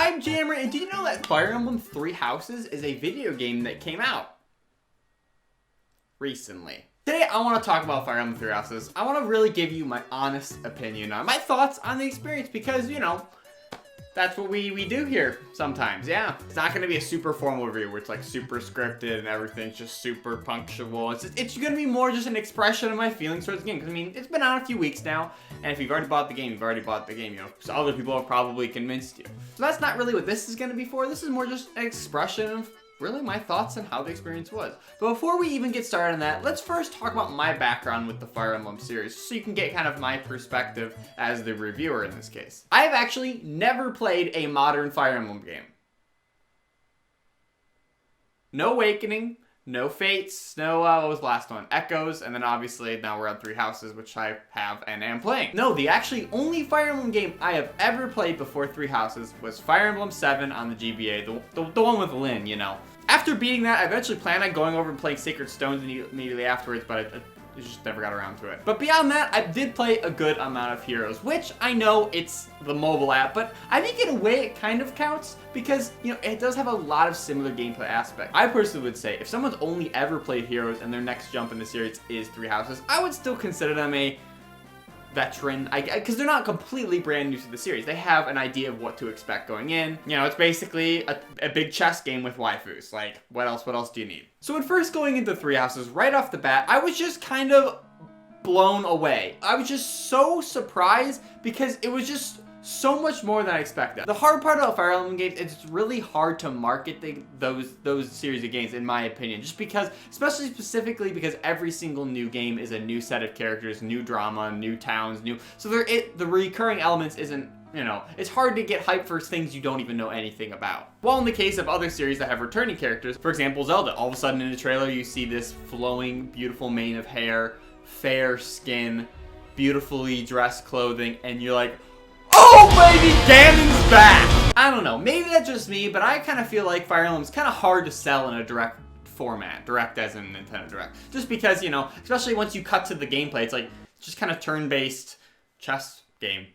I'm Jammer, and do you know that Fire Emblem Three Houses is a video game that came out recently? Today, I want to talk about Fire Emblem Three Houses. I want to really give you my honest opinion on my thoughts on the experience because, you know, that's what we do here sometimes, yeah. It's not going to be a super formal review where it's like super scripted and everything's just super punctual. It's going to be more just an expression of my feelings towards the game. Because, I mean, it's been out a few weeks now, and if you've already bought the game, you've already bought the game, you know. So other people have probably convinced you. So that's not really what this is going to be for. This is more just an expression of really my thoughts on how the experience was. But before we even get started on that, let's first talk about my background with the Fire Emblem series, so you can get kind of my perspective as the reviewer in this case. I have actually never played a modern Fire Emblem game. No Awakening, no Fates, no, what was the last one? Echoes, and then obviously now we're on Three Houses, which I have and am playing. No, the actually only Fire Emblem game I have ever played before Three Houses was Fire Emblem 7 on the GBA, the one with Lyn, you know. After beating that, I eventually planned on going over and playing Sacred Stones immediately afterwards, but I just never got around to it. But beyond that, I did play a good amount of Heroes, which I know it's the mobile app, but I think in a way it kind of counts because, you know, it does have a lot of similar gameplay aspects. I personally would say if someone's only ever played Heroes and their next jump in the series is Three Houses, I would still consider them a veteran, because they're not completely brand new to the series. They have an idea of what to expect going in. You know, it's basically a big chess game with waifus. Like, what else do you need? So when first going into Three Houses, right off the bat, I was just kind of blown away. I was just so surprised because it was just so much more than I expected. The hard part about Fire Emblem games is it's really hard to market those series of games, in my opinion, just because, specifically because every single new game is a new set of characters, new drama, new towns, so the recurring elements isn't, you know, it's hard to get hyped for things you don't even know anything about. While in the case of other series that have returning characters, for example Zelda, all of a sudden in the trailer you see this flowing, beautiful mane of hair, fair skin, beautifully dressed clothing, and you're like, oh baby, Ganon's back! I don't know, maybe that's just me, but I kind of feel like Fire Emblem's kind of hard to sell in a direct format. Direct as in Nintendo Direct. Just because, you know, especially once you cut to the gameplay, it's like, just kind of turn-based chess game.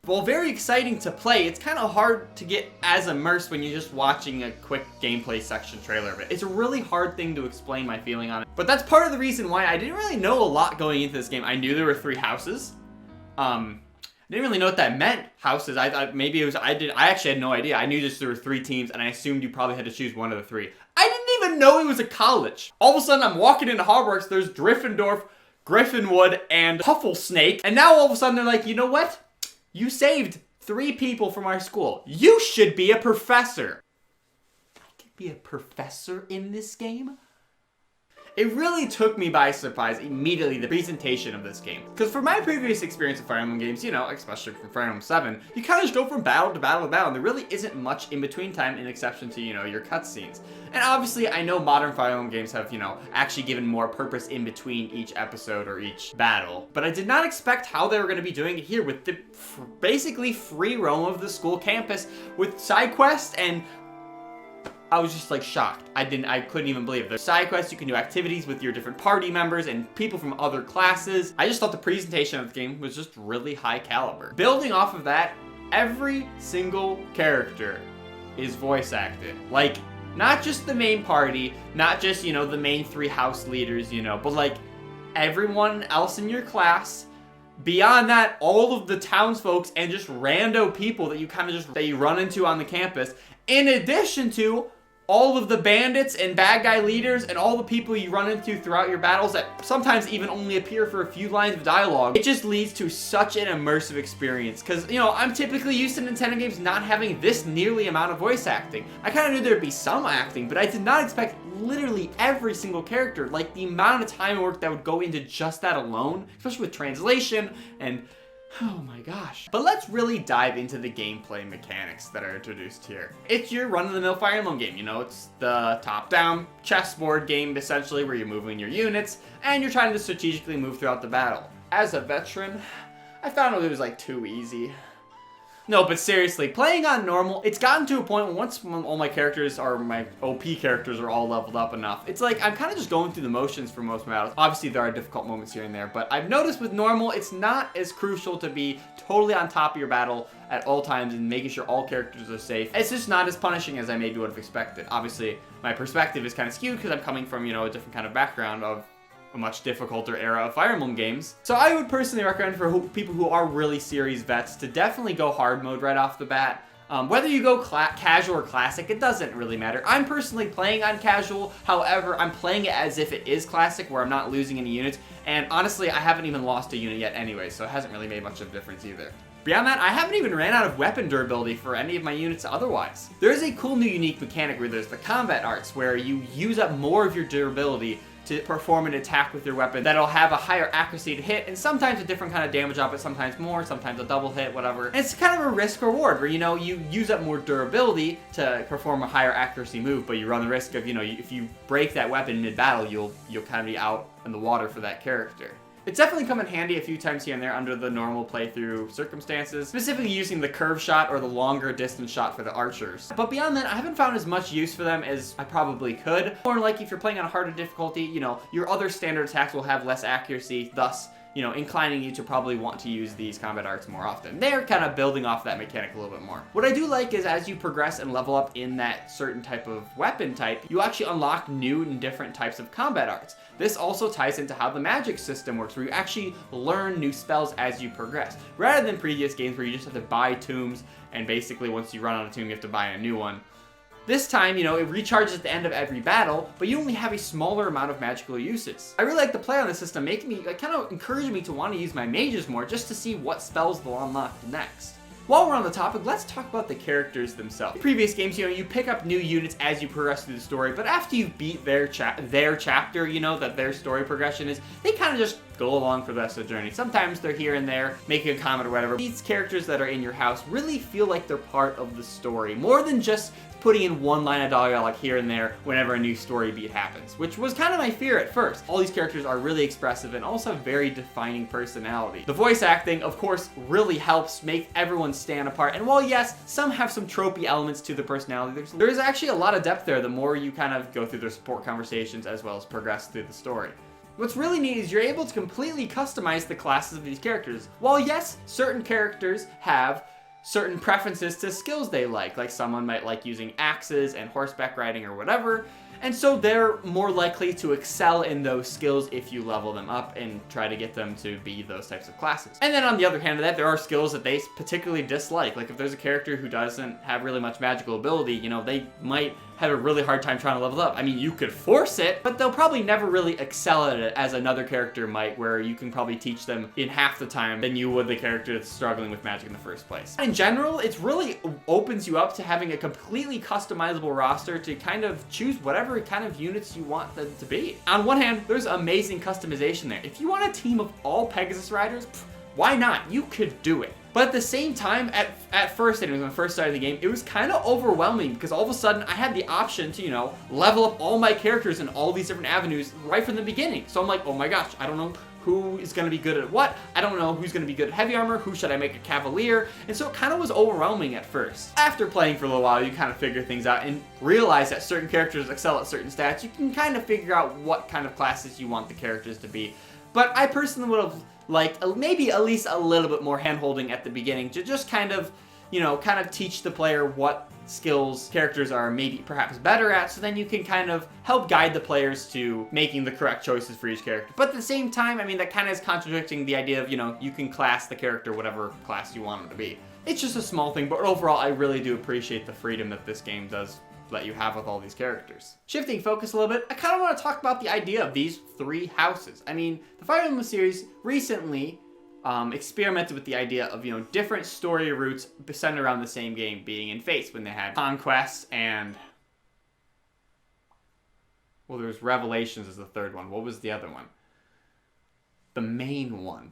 While very exciting to play, it's kind of hard to get as immersed when you're just watching a quick gameplay section trailer of it. It's a really hard thing to explain my feeling on it. But that's part of the reason why I didn't really know a lot going into this game. I knew there were Three Houses. I didn't really know what that meant, houses. I thought maybe it was, I actually had no idea. I knew just there were 3 teams, and I assumed you probably had to choose one of the 3. I didn't even know it was a college. All of a sudden, I'm walking into Hogwarts, there's Gryffindor, Griffinwood, and Pufflesnake, and now all of a sudden they're like, you know what? You saved 3 people from our school. You should be a professor. I could be a professor in this game? It really took me by surprise immediately, the presentation of this game. Because for my previous experience of Fire Emblem games, you know, especially from Fire Emblem 7, you kind of just go from battle to battle to battle, and there really isn't much in between time in exception to, you know, your cutscenes. And obviously, I know modern Fire Emblem games have, you know, actually given more purpose in between each episode or each battle. But I did not expect how they were going to be doing it here with the basically free roam of the school campus with side quests, and I was just like shocked. I couldn't even believe it. There's side quests, you can do activities with your different party members and people from other classes. I just thought the presentation of the game was just really high caliber. Building off of that, every single character is voice acted. Like, not just the main party, not just, you know, the main 3 house leaders, you know, but like everyone else in your class. Beyond that, all of the townsfolk and just rando people that you kind of just, that you run into on the campus, in addition to all of the bandits and bad guy leaders and all the people you run into throughout your battles that sometimes even only appear for a few lines of dialogue. It just leads to such an immersive experience because, you know, I'm typically used to Nintendo games not having this nearly amount of voice acting. I kind of knew there'd be some acting, but I did not expect literally every single character. Like, the amount of time and work that would go into just that alone, especially with translation and oh my gosh. But let's really dive into the gameplay mechanics that are introduced here. It's your run-of-the-mill Fire Emblem game, you know, it's the top-down chessboard game, essentially, where you're moving your units, and you're trying to strategically move throughout the battle. As a veteran, I found it was like too easy. No, but seriously, playing on normal, it's gotten to a point where once all my characters are, my OP characters are all leveled up enough, it's like I'm kind of just going through the motions for most battles. Obviously, there are difficult moments here and there, but I've noticed with normal, it's not as crucial to be totally on top of your battle at all times and making sure all characters are safe. It's just not as punishing as I maybe would have expected. Obviously, my perspective is kind of skewed because I'm coming from, you know, a different kind of background of a much difficulter era of Fire Emblem games. So I would personally recommend for people who are really series vets to definitely go hard mode right off the bat. Whether you go casual or classic, it doesn't really matter. I'm personally playing on casual, however, I'm playing it as if it is classic where I'm not losing any units, and honestly, I haven't even lost a unit yet anyway, so it hasn't really made much of a difference either. Beyond that, I haven't even ran out of weapon durability for any of my units otherwise. There is a cool new unique mechanic where there's the combat arts, where you use up more of your durability to perform an attack with your weapon that'll have a higher accuracy to hit, and sometimes a different kind of damage output, sometimes more, sometimes a double hit, whatever. And it's kind of a risk reward where, you know, you use up more durability to perform a higher accuracy move, but you run the risk of, you know, if you break that weapon mid-battle, you'll kind of be out in the water for that character. It's definitely come in handy a few times here and there under the normal playthrough circumstances, specifically using the curve shot or the longer distance shot for the archers. But beyond that, I haven't found as much use for them as I probably could. Or like if you're playing on a harder difficulty, you know, your other standard attacks will have less accuracy, thus, you know, inclining you to probably want to use these combat arts more often. They're kind of building off that mechanic a little bit more. What I do like is as you progress and level up in that certain type of weapon type, you actually unlock new and different types of combat arts. This also ties into how the magic system works, where you actually learn new spells as you progress. Rather than previous games where you just have to buy tombs, and basically once you run out of tomb, you have to buy a new one. This time, you know, it recharges at the end of every battle, but you only have a smaller amount of magical uses. I really like the play on the system, making me, like, kind of encouraging me to want to use my mages more just to see what spells they'll unlock next. While we're on the topic, let's talk about the characters themselves. In previous games, you know, you pick up new units as you progress through the story, but after you beat their chapter, you know, that their story progression is, they kind of just go along for the rest of the journey. Sometimes they're here and there, making a comment or whatever. These characters that are in your house really feel like they're part of the story, more than just putting in one line of dialogue here and there whenever a new story beat happens, which was kind of my fear at first. All these characters are really expressive and also have very defining personality. The voice acting, of course, really helps make everyone stand apart, and while yes, some have some tropey elements to the personality, there's actually a lot of depth there the more you kind of go through their support conversations as well as progress through the story. What's really neat is you're able to completely customize the classes of these characters. While yes, certain characters have certain preferences to skills they like someone might like using axes and horseback riding or whatever, and so they're more likely to excel in those skills if you level them up and try to get them to be those types of classes. And then on the other hand of that, there are skills that they particularly dislike. Like if there's a character who doesn't have really much magical ability, you know, they might have a really hard time trying to level up. I mean, you could force it, but they'll probably never really excel at it as another character might, where you can probably teach them in half the time than you would the character that's struggling with magic in the first place. In general, it really opens you up to having a completely customizable roster to kind of choose whatever kind of units you want them to be. On one hand, there's amazing customization there. If you want a team of all Pegasus riders, why not? You could do it. But at the same time, at first, anyways, when I first started the game, it was kind of overwhelming because all of a sudden I had the option to, you know, level up all my characters in all these different avenues right from the beginning. So I'm like, oh my gosh, I don't know who is going to be good at what. I don't know who's going to be good at heavy armor. Who should I make a cavalier? And so it kind of was overwhelming at first. After playing for a little while, you kind of figure things out and realize that certain characters excel at certain stats. You can kind of figure out what kind of classes you want the characters to be. But I personally would have liked maybe at least a little bit more hand-holding at the beginning to just kind of, you know, kind of teach the player what skills characters are maybe perhaps better at, so then you can kind of help guide the players to making the correct choices for each character. But at the same time, I mean, that kind of is contradicting the idea of, you know, you can class the character whatever class you want them to be. It's just a small thing, but overall, I really do appreciate the freedom that this game does let you have with all these characters. Shifting focus a little bit, I kind of want to talk about the idea of these three houses. I mean, the Fire Emblem series recently experimented with the idea of, you know, different story routes centered around the same game, being in Fates when they had Conquest and, well, there was Revelations as the third one. What was the other one? The main one.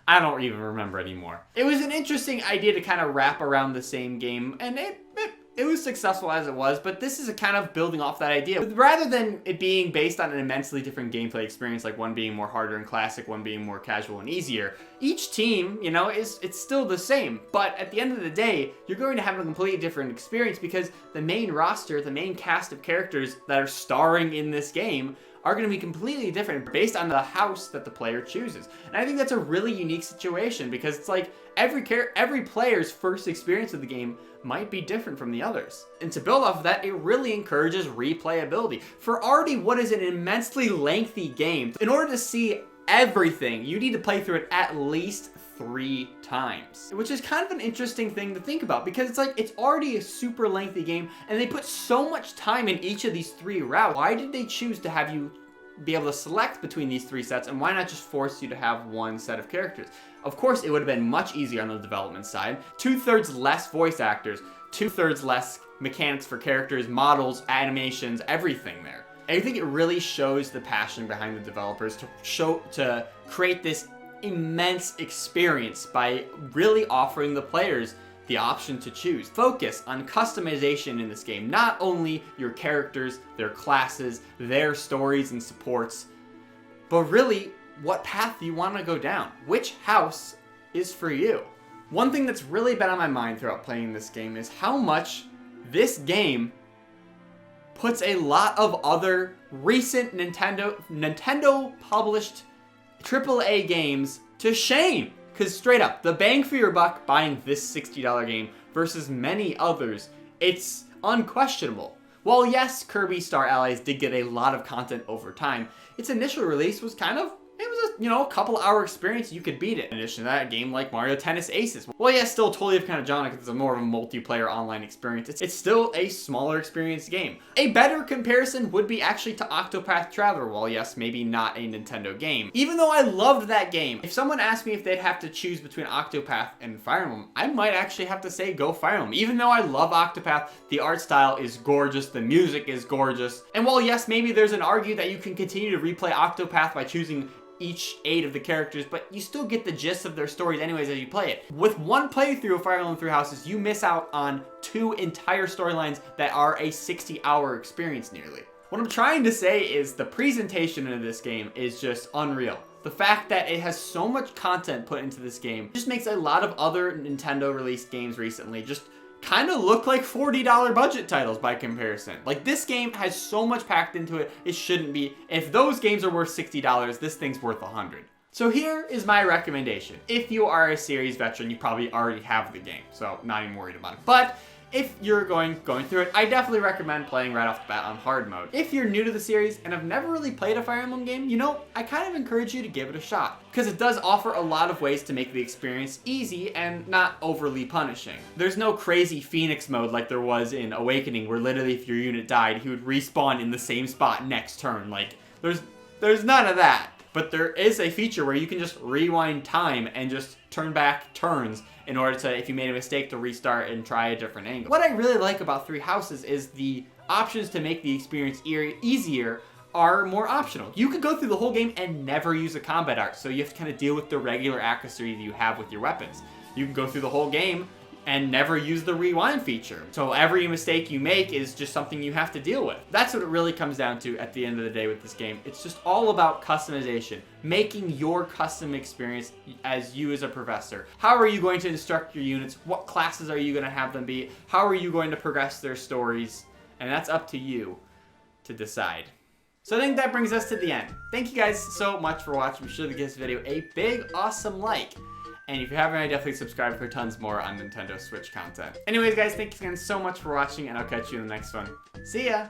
I don't even remember anymore. It was an interesting idea to kind of wrap around the same game, and it was successful as it was, but this is a kind of building off that idea. Rather than it being based on an immensely different gameplay experience, like one being more harder and classic, one being more casual and easier, Each team, you know, it's still the same, but at the end of the day, you're going to have a completely different experience because the main roster, the main cast of characters that are starring in this game are going to be completely different based on the house that the player chooses. And I think that's a really unique situation because it's like every player's first experience of the game might be different from the others. And to build off of that, it really encourages replayability. For already what is an immensely lengthy game, in order to see everything, you need to play through it at least 3 times. Which is kind of an interesting thing to think about because it's like, it's already a super lengthy game and they put so much time in each of these 3 routes. Why did they choose to have you be able to select between these 3 sets, and why not just force you to have 1 set of characters? Of course, it would have been much easier on the development side. 2/3 less voice actors, 2/3 less mechanics for characters, models, animations, everything there. I think it really shows the passion behind the developers to create this immense experience by really offering the players the option to choose. Focus on customization in this game, not only your characters, their classes, their stories and supports, but really what path you want to go down. Which house is for you? One thing that's really been on my mind throughout playing this game is how much this game puts a lot of other recent Nintendo published AAA games to shame. Because straight up, the bang for your buck buying this $60 game versus many others, it's unquestionable. While yes, Kirby Star Allies did get a lot of content over time, its initial release was kind of, it was a couple hour experience, you could beat it. In addition to that, a game like Mario Tennis Aces. Well, yeah, still totally kind of genre because it's more of a multiplayer online experience. It's still a smaller experience game. A better comparison would be actually to Octopath Traveler. Well, yes, maybe not a Nintendo game. Even though I loved that game, if someone asked me if they'd have to choose between Octopath and Fire Emblem, I might actually have to say go Fire Emblem. Even though I love Octopath, the art style is gorgeous, the music is gorgeous. And while yes, maybe there's an argument that you can continue to replay Octopath by choosing each 8 of the characters, but you still get the gist of their stories anyways as you play it. With one playthrough of Fire Emblem Three Houses, you miss out on 2 entire storylines that are a 60-hour experience nearly. What I'm trying to say is the presentation of this game is just unreal. The fact that it has so much content put into this game just makes a lot of other Nintendo released games recently just kind of look like $40 budget titles by comparison. Like, this game has so much packed into it, it shouldn't be. If those games are worth $60, this thing's worth $100. So here is my recommendation. If you are a series veteran, you probably already have the game, so not even worried about it. But if you're going through it, I definitely recommend playing right off the bat on hard mode. If you're new to the series and have never really played a Fire Emblem game, I kind of encourage you to give it a shot, because it does offer a lot of ways to make the experience easy and not overly punishing. There's no crazy Phoenix mode like there was in Awakening, where literally if your unit died, he would respawn in the same spot next turn. Like, there's none of that. But there is a feature where you can just rewind time and just turn back turns in order to, if you made a mistake, to restart and try a different angle. What I really like about Three Houses is the options to make the experience easier are more optional. You could go through the whole game and never use a combat art, so you have to kind of deal with the regular accuracy that you have with your weapons. You can go through the whole game and never use the rewind feature. So every mistake you make is just something you have to deal with. That's what it really comes down to at the end of the day with this game. It's just all about customization, making your custom experience as you as a professor. How are you going to instruct your units? What classes are you going to have them be? How are you going to progress their stories? And that's up to you to decide. So I think that brings us to the end. Thank you guys so much for watching. Be sure to give this video a big, awesome like. And if you haven't already, definitely subscribe for tons more on Nintendo Switch content. Anyways, guys, thank you again so much for watching, and I'll catch you in the next one. See ya!